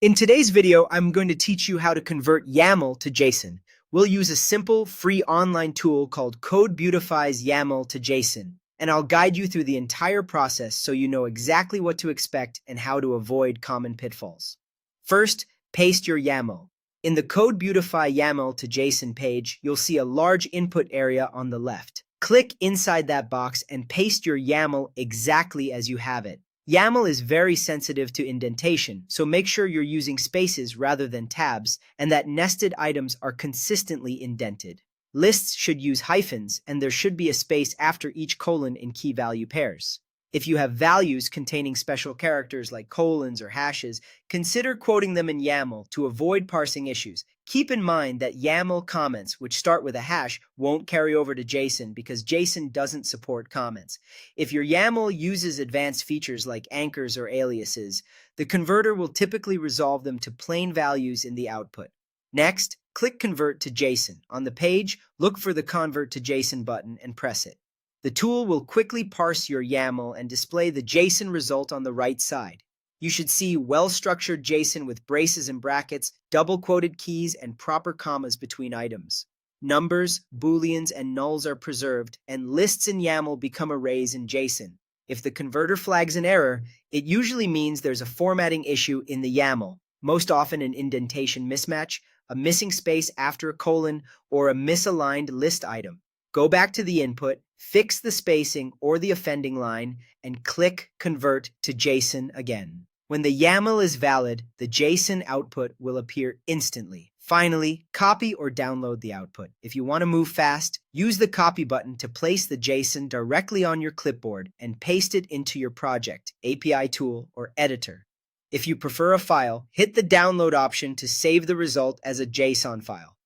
In today's video, I'm going to teach you how to convert YAML to JSON. We'll use a simple, free online tool called Code Beautifies YAML to JSON, and I'll guide you through the entire process so you know exactly what to expect and how to avoid common pitfalls. First, paste your YAML. In the Code Beautify YAML to JSON page, you'll see a large input area on the left. Click inside that box and paste your YAML exactly as you have it. YAML is very sensitive to indentation, so make sure you're using spaces rather than tabs and that nested items are consistently indented. Lists should use hyphens, and there should be a space after each colon in key value pairs. If you have values containing special characters like colons or hashes, consider quoting them in YAML to avoid parsing issues. Keep in mind that YAML comments, which start with a hash, won't carry over to JSON because JSON doesn't support comments. If your YAML uses advanced features like anchors or aliases, the converter will typically resolve them to plain values in the output. Next, click Convert to JSON. On the page, look for the Convert to JSON button and press it. The tool will quickly parse your YAML and display the JSON result on the right side. You should see well-structured JSON with braces and brackets, double-quoted keys, and proper commas between items. Numbers, booleans, and nulls are preserved, and lists in YAML become arrays in JSON. If the converter flags an error, it usually means there's a formatting issue in the YAML, most often an indentation mismatch, a missing space after a colon, or a misaligned list item. Go back to the input, fix the spacing or the offending line, and click Convert to JSON again. When the YAML is valid, the JSON output will appear instantly. Finally, copy or download the output. If you want to move fast, use the copy button to place the JSON directly on your clipboard and paste it into your project, API tool, or editor. If you prefer a file, hit the download option to save the result as a JSON file.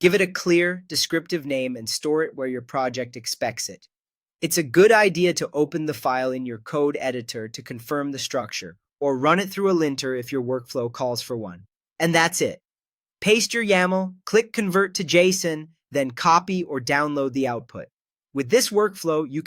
Give it a clear, descriptive name and store it where your project expects it. It's a good idea to open the file in your code editor to confirm the structure, or run it through a linter if your workflow calls for one. And that's it. Paste your YAML, click Convert to JSON, then copy or download the output. With this workflow, you